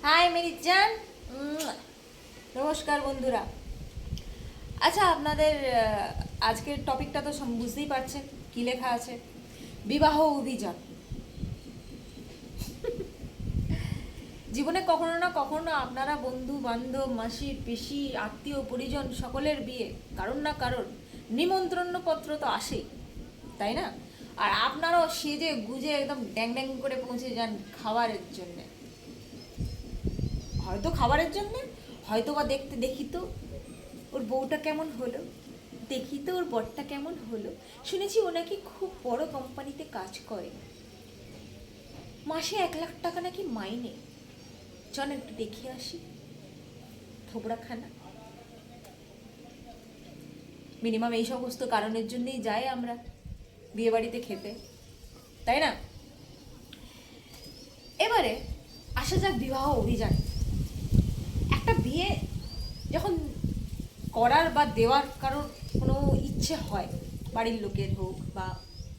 High Mary জান। নমস্কার বন্ধুরা। আচ্ছা, আপনাদের আজকের টপিকটা তো বুঝতেই পারছেন কি লেখা আছে, বিবাহ অভিযান। জীবনে কখনো না কখনো আপনারা বন্ধু বান্ধব, মাসি পিসি, আত্মীয় পরিজন সকলের বিয়ে কারণ না কারণ নিমন্ত্রণ পত্র তো আসেই, তাই না? আর আপনারাও সেজে গুজে একদম ড্যাং ড্যাং করে পৌঁছে যান খাবারের জন্যে। হয়তো খাবারের জন্যে, হয়তো বা দেখি তো ওর বউটা কেমন হলো, দেখি তো ওর বরটা কেমন হলো। শুনেছি ও নাকি খুব বড় কোম্পানিতে কাজ করে, মাসে 1 লাখ টাকা নাকি মাইনে। চল একটু দেখে আসি থোবড়াখানা। মিনিমাম এই সমস্ত কারণের জন্যই যাই আমরা বিয়ে বাড়িতে খেতে, তাই না? এবারে আসা যাক বিবাহ অভিযান। একটা বিয়ে যখন করার বা দেওয়ার কারোর কোনো ইচ্ছে হয়, বাড়ির লোকের হোক বা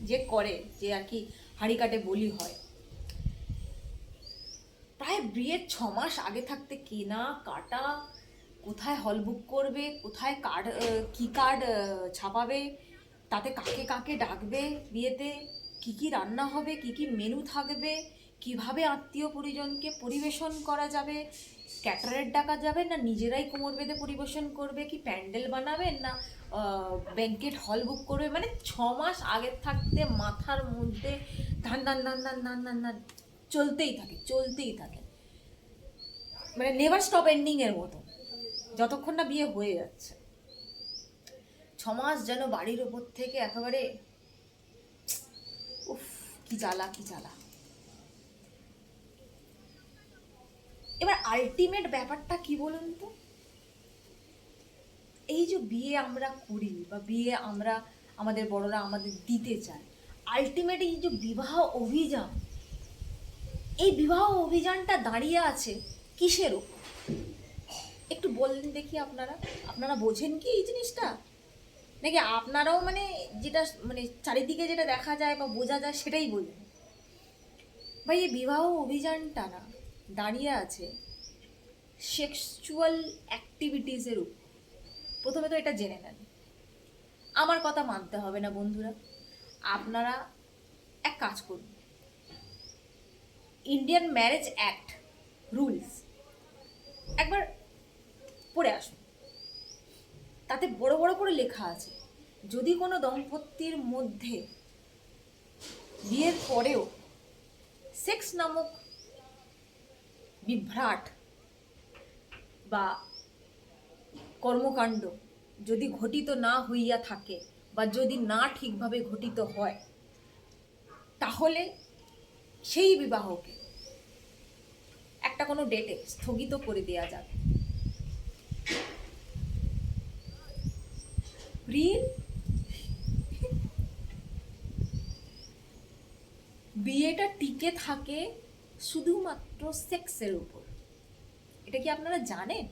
যে করে, যে আর কি হাঁড়ি কাটে বলি হয়, প্রায় বিয়ের 6 মাস আগে থাকতে কেনা কাটা, কোথায় হল বুক করবে, কোথায় কার্ড, কি কার্ড ছাপাবে, তাতে কাকে কাকে ডাকবে বিয়েতে, কি কি রান্না হবে, কি কি মেনু থাকবে, কিভাবে আত্মীয় পরিজনকে পরিবেশন করা যাবে, ক্যাটারের ডাকা যাবে না নিজেরাই কোমর বেঁধে পরিবেশন করবে, কি প্যান্ডেল বানাবে না ব্যাংকেট হল বুক করবে, মানে 6 মাস আগের থাকতে মাথার মধ্যে ধান ধান ধান ধান ধান ধান ধান চলতেই থাকে চলতেই থাকে, মানে নেভার স্টপ এন্ডিং এর মতো, যতক্ষণ না বিয়ে হয়ে যাচ্ছে। 6 মাস যেন বাড়ির ওপর থেকে একেবারে উফ, কি জ্বালা কি জ্বালা। এবার আলটিমেট ব্যাপারটা কি বলুন তো, এই যে বিয়ে আমরা করি বা বিয়ে আমরা আমাদের বড়রা আমাদের দিতে চায়, আলটিমেট এই যে বিবাহ অভিযান, এই বিবাহ অভিযানটা দাঁড়িয়ে আছে কিসের উপর? একটু বললেন দেখি। আপনারা আপনারা বোঝেন কি এই জিনিসটা, নাকি আপনারাও মানে যেটা মানে চারিদিকে যেটা দেখা যায় বা বোঝা যায় সেটাই বলবেন? ভাই, এই বিবাহ অভিযানটা না দাঁড়িয়ে আছে সেক্সুয়াল অ্যাক্টিভিটিসের উপর। প্রথমে তো এটা জেনে নেন, আমার কথা মানতে হবে না বন্ধুরা। আপনারা এক কাজ করুন, ইন্ডিয়ান ম্যারেজ অ্যাক্ট রুলস একবার পড়ে আসুন। তাতে বড় বড় করে লেখা আছে, যদি কোনো দম্পতির মধ্যে বিয়ের পরেও সেক্স নামক বিভ্রাট বা কর্মকাণ্ড যদি ঘটিত না হইয়া থাকে বা যদি না ঠিকভাবে ঘটিত হয়, তাহলে সেই বিবাহকে একটা কোনো ডেটে স্থগিত করে দেওয়া যাবে। বিয়েটা টিকে থাকে শুধুমাত্র সেক্সের উপর। এটা কি আপনারা জানেন?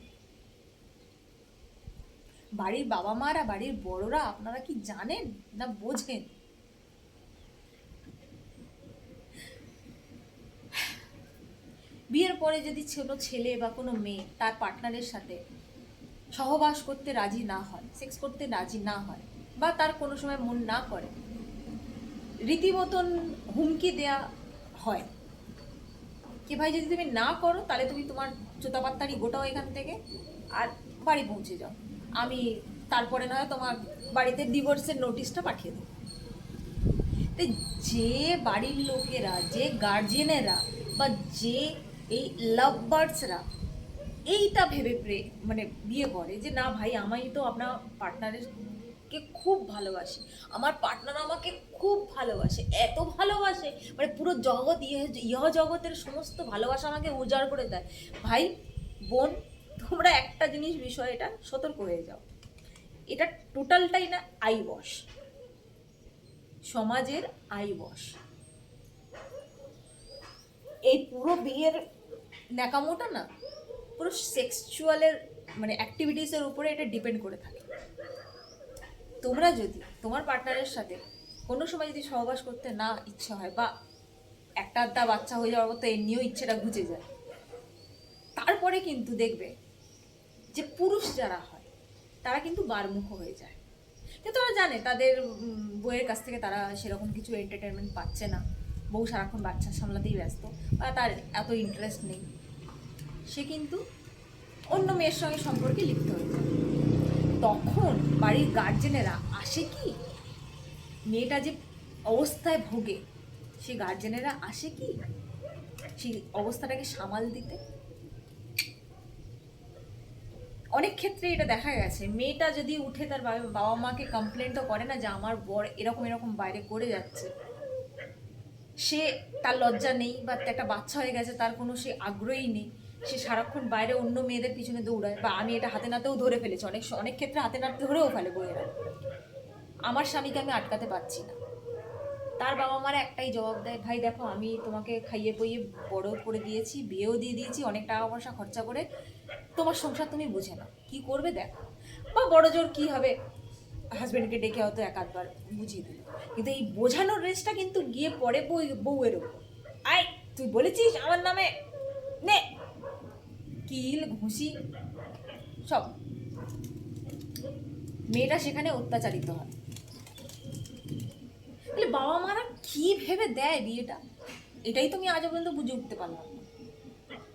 বাড়ির বাবা মারা, বাড়ির বড়রা, আপনারা কি জানেন না বোঝেন? বিয়ের পরে যদি কোনো ছেলে বা কোনো মেয়ে তার পার্টনারের সাথে সহবাস করতে রাজি না হয়, সেক্স করতে রাজি না হয়, বা তার কোনো সময় মন না করে, রীতিমতন হুমকি দেয়া হয় কি, ভাই যদি তুমি না করো তাহলে তুমি তোমার জুতাপাত্তারি গোটাও এখান থেকে আর বাড়ি পৌঁছে যাও, আমি তারপরে নয় তোমার বাড়িতে ডিভোর্সের নোটিশটা পাঠিয়ে দেবো। তো যে বাড়ির লোকেরা, যে গার্জিয়ানেরা বা যে এই লাভ বার্ডসরা এইটা ভেবে মানে বিয়ে করে যে না ভাই, আমি তো আপনার পার্টনারকে খুব ভালোবাসি, আমার পার্টনার আমাকে খুব ভালোবাসে, এত ভালোবাসে মানে পুরো জগৎ ইহ জগতের সমস্ত ভালোবাসা আমাকে উজাড় করে দেয়। ভাই বোন, তোমরা একটা জিনিস বিষয়ে এটা সতর্ক হয়ে যাও, এটা টোটালটাই না আই ওয়াশ, সমাজের আই ওয়াশ। এই পুরো বিয়ের ন্যাকামোটা না পুরো সেক্সুয়ালের মানে অ্যাক্টিভিটিসের উপরে এটা ডিপেন্ড করে থাকে। তোমরা যদি তোমার পার্টনারের সাথে কোনো সময় যদি সহবাস করতে না ইচ্ছা হয় বা একটা আধটা বাচ্চা হয়ে যাওয়ার মতো এমনিও ইচ্ছেটা ঘুচে যায়, তারপরে কিন্তু দেখবে যে পুরুষ যারা হয় তারা কিন্তু বারমুখ হয়ে যায়, কিন্তু ওরা জানে তাদের বউয়ের কাছ থেকে তারা সেরকম কিছু এন্টারটেনমেন্ট পাচ্ছে না, বউ সারাক্ষণ বাচ্চা সামলাতেই ব্যস্ত বা তার এত ইন্টারেস্ট নেই, সে কিন্তু অন্য মেয়ের সঙ্গে সম্পর্কে লিপ্ত হয়ে যায়। তখন বাড়ির গার্জেনেরা আসে কি, মেয়েটা যে অবস্থায় ভোগে সে গার্জেনেরা আসে কি সেই অবস্থাটাকে সামাল দিতে? অনেক ক্ষেত্রে এটা দেখা গেছে, মেয়েটা যদি উঠে তার বাবা মাকে কমপ্লেনও করে না যে আমার বর এরকম এরকম বাইরে করে যাচ্ছে, সে তার লজ্জা নেই বা একটা বাচ্চা হয়ে গেছে তার কোনো সে আগ্রহী নেই, সে সারাক্ষণ বাইরে অন্য মেয়েদের পিছনে দৌড়ায়, বা আমি এটা হাতে নাতেও ধরে ফেলেছি, অনেক অনেক ক্ষেত্রে হাতে নাতে ধরেও ফেলে বইয়েরা, আমার স্বামীকে আমি আটকাতে পারছি না। তার বাবা মারা একটাই জবাব দেয়, ভাই দেখো আমি তোমাকে খাইয়ে পইয়ে বড় করে দিয়েছি, বিয়েও দিয়ে দিয়েছি অনেক টাকা পয়সা খরচা করে, তোমার সংসার তুমি বুঝে নাও, কী করবে দেখো। বা বড় জোর কী হবে, হাজব্যান্ডকে ডেকে হয়তো এক আধবার বুঝিয়ে দিল, কিন্তু এই বোঝানোর রেসটা কিন্তু গিয়ে পড়ে বউয়ের ওপর। আয় তুই বলেছিস আমার নামে, নে কিল ঘুষি সব, মেয়েটা সেখানে অত্যাচারিত হয়। তাহলে বাবা মারা কি ভেবে দেয় বিয়েটা, এটাই তুমি আজও পর্যন্ত বুঝে উঠতে পারলাম না।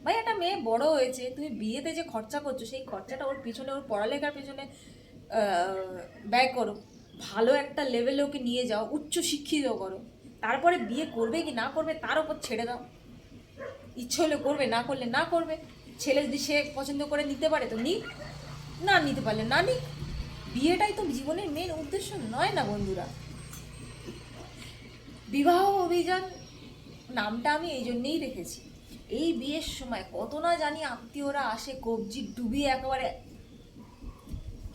ভাই একটা মেয়ে বড় হয়েছে, তুমি বিয়েতে যে খরচা করছো সেই খরচাটা ওর পিছনে, ওর পড়ালেখার পিছনে ব্যয় করো, ভালো একটা লেভেলে ওকে নিয়ে যাও, উচ্চ শিক্ষিত করো, তারপরে বিয়ে করবে কি না করবে তার ওপর ছেড়ে দাও, ইচ্ছে হলে করবে, না করলে না করবে, ছেলে যদি সে পছন্দ করে নিতে পারে তো নিক, না নিতে পারলে না নিক, বিয়েটাই তো জীবনের মেন উদ্দেশ্য নয় না বন্ধুরা। বিবাহ অভিযান নামটা আমি এই জন্যেই রেখেছি, এই বিয়ের সময় কত না জানি আত্মীয়রা আসে কবজি ডুবিয়ে একেবারে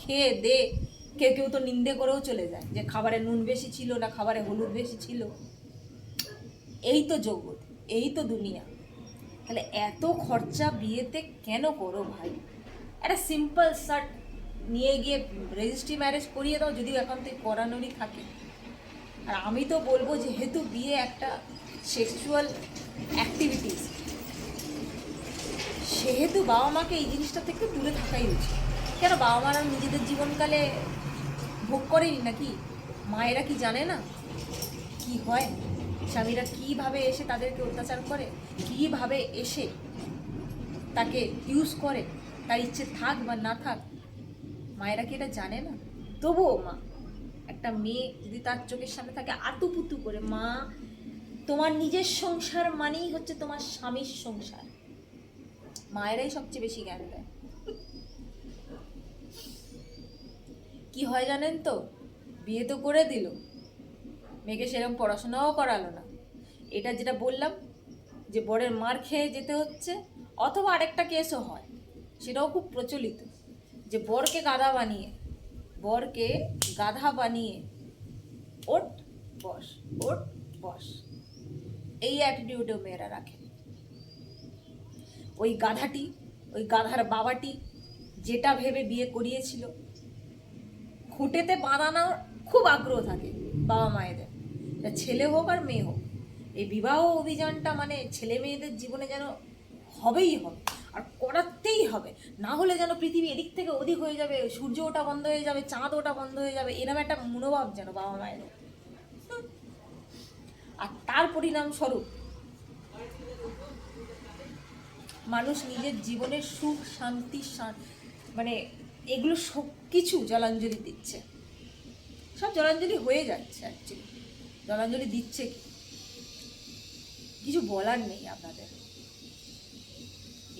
খেয়ে দে, কেউ কেউ তো নিন্দে করেও চলে যায় যে খাবারে নুন বেশি ছিল না খাবারে হলুদ বেশি ছিল। এই তো জগৎ, এই তো দুনিয়া। তাহলে এত খরচা বিয়েতে কেন করো ভাই? একটা সিম্পল শার্ট নিয়ে গিয়ে রেজিস্ট্রি ম্যারেজ করিয়ে দাও, যদিও এখন তো করানোরই থাকে। আর আমি তো বলবো যেহেতু বিয়ে একটা সেক্সুয়াল অ্যাক্টিভিটিস, সেহেতু বাবা মাকে এই জিনিসটা থেকে দূরে থাকাই উচিত। কেন বাবা মারা নিজেদের জীবনকালে ভোগ করেনি নাকি? মায়েরা কি জানে না কি হয়, স্বামীরা কীভাবে এসে তাদেরকে অত্যাচার করে, কীভাবে এসে তাকে ইউজ করে, তার ইচ্ছে থাক বা না থাক, মায়েরা কি এটা জানে না? তবুও মা, একটা মেয়ে যদি তার চোখের সামনে থাকে আতুপুতু করে, মা তোমার নিজের সংসার মানেই হচ্ছে তোমার স্বামীর সংসার, মায়েরাই সবচেয়ে বেশি জ্ঞান দেয়। কি হয় জানেন তো, বিয়ে তো করে দিল, মেয়েকে সেরকম পড়াশোনাও করালো না, এটা যেটা বললাম যে বরের মার খেয়ে যেতে হচ্ছে, অথবা আরেকটা কেসও হয়, সেটাও খুব প্রচলিত, যে বরকে গাধা বানিয়ে ওঠ বস, ওঠ বস, এই অ্যাটিটিউডেও মেয়েরা রাখে। ওই গাধার বাবাটি যেটা ভেবে বিয়ে করিয়েছিল, খুঁটেতে বাঁধানোর খুব আগ্রহ থাকে বাবা মায়েদের, ছেলে হোক আর মেয়ে হোক, এই বিবাহ অভিযানটা মানে ছেলে মেয়েদের জীবনে যেন হবেই হবে, আর করাতেই হবে, না হলে যেন পৃথিবী এদিক থেকে ওদিক হয়ে যাবে, সূর্য ওটা বন্ধ হয়ে যাবে, চাঁদ ওটা বন্ধ হয়ে যাবে, এরকম একটা মনোভাব যেন বাবা মায়ের। আর তার পরিণামস্বরূপ মানুষ নিজের জীবনের সুখ শান্তি মানে এগুলো সব কিছু জলাঞ্জলি দিচ্ছে, সব জলাঞ্জলি হয়ে যাচ্ছে অ্যাকচুয়ালি। জলাঞ্জলি দিচ্ছে কি, কিছু বলার নেই আপনাদের।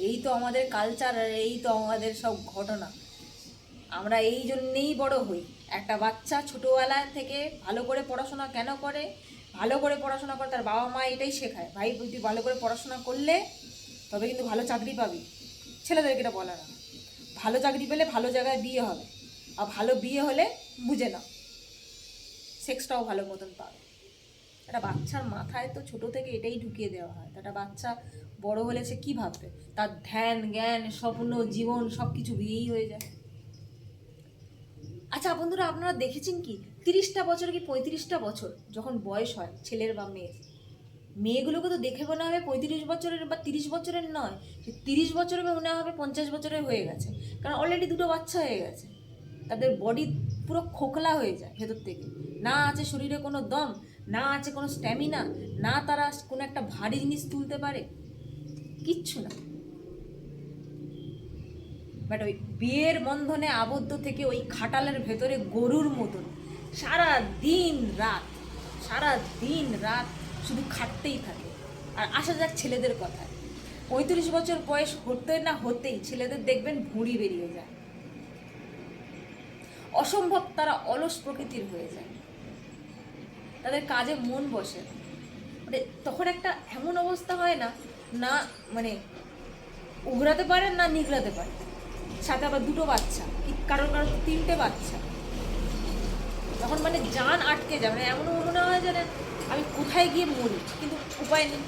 এই তো আমাদের কালচার, আর এই তো আমাদের সব ঘটনা। আমরা এই জন্যেই বড় হই, একটা বাচ্চা ছোটোবেলা থেকে ভালো করে পড়াশোনা কেন করে, ভালো করে পড়াশোনা করে তার বাবা মা এটাই শেখায়, ভাই তুই ভালো করে পড়াশোনা করলে তবে কিন্তু ভালো চাকরি পাবি, ছেলেদেরকে এটা বলে না, ভালো চাকরি পেলে ভালো জায়গায় বিয়ে হবে, আর ভালো বিয়ে হলে বুঝে না সেক্সটাও ভালো মতন পাবে। একটা বাচ্চার মাথায় তো ছোটো থেকে এটাই ঢুকিয়ে দেওয়া হয়, একটা বাচ্চা বড় হলে সে কী ভাববে, তার ধ্যান জ্ঞান স্বপ্ন জীবন সব কিছু বিয়েই হয়ে যায়। আচ্ছা বন্ধুরা, আপনারা দেখেছেন কি 30টা বছর কি 35টা বছর যখন বয়স হয় ছেলের বা মেয়ের, মেয়েগুলোকে তো দেখে মনে হবে 35 বছরের বা 30 বছরের নয়, সে 30 বছরের মনে হবে 50 বছরের হয়ে গেছে, কারণ অলরেডি 2টো বাচ্চা হয়ে গেছে। তাদের বডি পুরো খোখলা হয়ে যায় ভেতর থেকে, না আছে শরীরে কোনো দম, না আছে কোনো স্ট্যামিনা, না তারা কোনো একটা ভারী জিনিস তুলতে পারে, কিচ্ছু না। বাট ওই বিয়ের বন্ধনে আবদ্ধ থেকে ওই খাটালের ভেতরে গরুর মতন সারা দিন রাত শুধু খাটতেই থাকে। আর আসা যাক ছেলেদের কথায়, 35 বছর বয়স হতে না হতেই ছেলেদের দেখবেন ভুঁড়ি বেরিয়ে যায়, অসম্ভব তারা অলস প্রকৃতির হয়ে যায়, তাদের কাজে মন বসে না। মানে তখন একটা এমন অবস্থা হয় না, না মানে উগরাতে পারেন না নিগড়াতে পারেন, সাথে আবার 2টো বাচ্চা, কারোর 3টে বাচ্চা, তখন মানে জান আটকে যায়। মানে এমনও মনে হয় যেন আমি কোথায় গিয়ে মরি, কিন্তু উপায় নেই।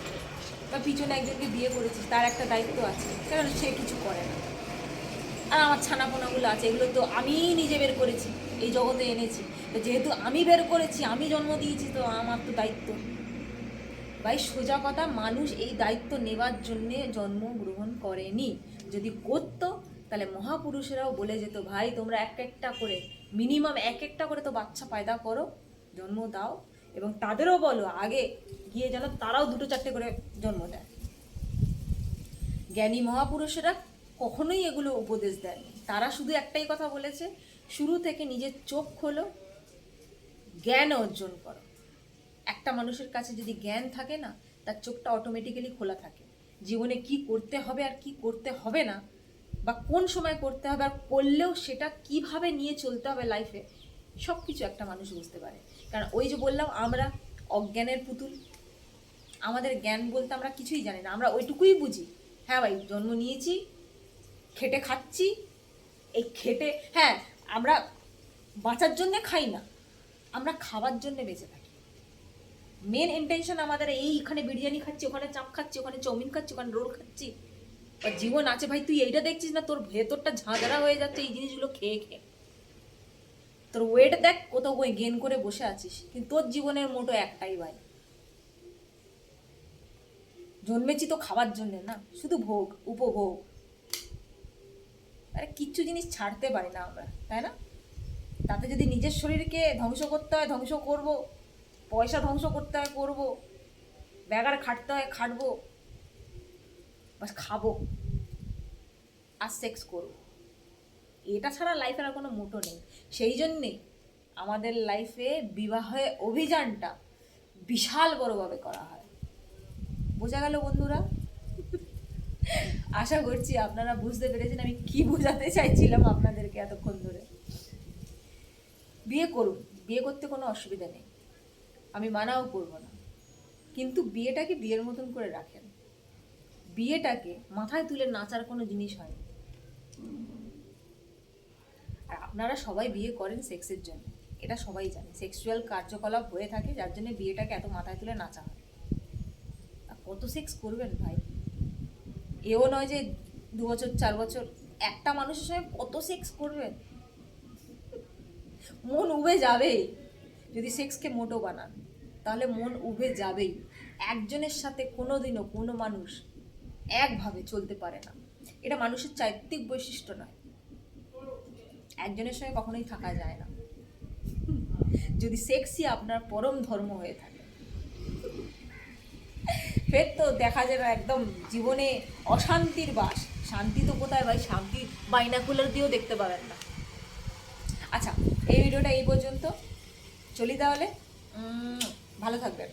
বা পিছনে একজনকে বিয়ে করেছি, তার একটা দায়িত্ব আছে, কারণ সে কিছু করে না। আর আমার ছানাপোনাগুলো আছে, এগুলো তো আমিই নিজে বের করেছি, এই জগতে এনেছি, তো যেহেতু আমি বের করেছি, আমি জন্ম দিয়েছি, তো আমার তো দায়িত্ব। ভাই সোজা কথা, মানুষ এই দায়িত্ব নেওয়ার জন্যে জন্মগ্রহণ করেনি। যদি করতো তাহলে মহাপুরুষেরাও বলে যেত, ভাই তোমরা একটা করে মিনিমাম একটা করে তো বাচ্চা পয়দা করো, জন্ম দাও, এবং তাদেরও বলো আগে গিয়ে যেন তারাও 2-4টে করে জন্ম দেয়। জ্ঞানী মহাপুরুষেরা কখনোই এগুলো উপদেশ দেয়নি, তারা শুধু একটাই কথা বলেছে, শুরু থেকে নিজের চোখ খোলো, জ্ঞান অর্জন করো। একটা মানুষের কাছে যদি জ্ঞান থাকে না, তার চোখটা অটোমেটিক্যালি খোলা থাকে। জীবনে কি করতে হবে আর কি করতে হবে না, বা কোন সময় করতে হবে, আর করলেও সেটা কিভাবে নিয়ে চলতে হবে লাইফে, সব কিছু একটা মানুষ বুঝতে পারে। কারণ ওই যে বললাম, আমরা অজ্ঞানের পুতুল, আমাদের জ্ঞান বলতে আমরা কিছুই জানি না, আমরা ওইটুকুই বুঝি, হ্যাঁ ভাই জন্ম নিয়েছি, খেটে খাচ্ছি, এই খেটে, হ্যাঁ আমরা বাঁচার জন্যে খাই না, আমরা খাওয়ার জন্যে বেঁচে থাকি। মেন ইন্টেনশন আমাদের এইখানে বিরিয়ানি খাচ্ছি, ওখানে চাপ খাচ্ছি, ওখানে চাউমিন খাচ্ছি, ওখানে রোল খাচ্ছি, আর জীবন আছে ভাই, তুই এইটা দেখছিস না, তোর ভেতরটা ঝাঁঝরা হয়ে যাচ্ছে এই জিনিসগুলো খেয়ে খেয়ে। তোর ওয়েট দেখ, কোথাও ওই গেন করে বসে আছিস, কিন্তু তোর জীবনের মোটো একটাই ভাই, জন্মেছি তো খাওয়ার জন্যে না, শুধু ভোগ উপভোগ। আরে কিচ্ছু জিনিস ছাড়তে পারি না আমরা, তাই না? তাতে যদি নিজের শরীরকে ধ্বংস করতে হয় ধ্বংস করব, পয়সা ধ্বংস করতে হয় করব, ব্যাগার খাটতে হয় খাটবো, বাস খাবো আর সেক্স করবো, এটা ছাড়া লাইফের আর কোনো মোটো নেই। সেই জন্যে আমাদের লাইফে বিবাহে অভিযানটা বিশাল বড়োভাবে করা হয়। বোঝা গেল বন্ধুরা? আশা করছি আপনারা বুঝতে পেরেছেন আমি কি বোঝাতে চাইছিলাম আপনাদেরকে এতক্ষণ ধরে। বিয়ে করুন, বিয়ে করতে কোনো অসুবিধা নেই, আমি মানাও করব না, কিন্তু বিয়েটাকে বিয়ের মতন করে রাখেন। বিয়েটাকে মাথায় তুলে নাচার কোনো জিনিস হয়। আর আপনারা সবাই বিয়ে করেন সেক্সের জন্য, এটা সবাই জানে, সেক্সুয়াল কার্যকলাপ হয়ে থাকে যার জন্য বিয়েটাকে এত মাথায় তুলে নাচা হয়। আর কত সেক্স করবেন ভাই, এও নয় যে 2 বছর 4 বছর, একটা মানুষের সঙ্গে কত সেক্স করবেন, মন উবে যাবেই। যদি সেক্সকে মোটো বানান তাহলে মন উবে যাবেই। একজনের সাথে কোনোদিনও কোনো মানুষ একভাবে চলতে পারে না, এটা মানুষের চারিত্রিক বৈশিষ্ট্য নয়, একজনের সঙ্গে কখনোই থাকা যায় না, যদি সেক্সই আপনার পরম ধর্ম হয়ে থাকে। ফের তো দেখা যাবে একদম জীবনে অশান্তির বাস, শান্তি তো কোথায় ভাই, শান্তি বাইনাকুলার দিয়েও দেখতে পাবেন না। আচ্ছা, এই ভিডিওটা এই পর্যন্ত, চলি তাহলে, ভালো থাকবেন।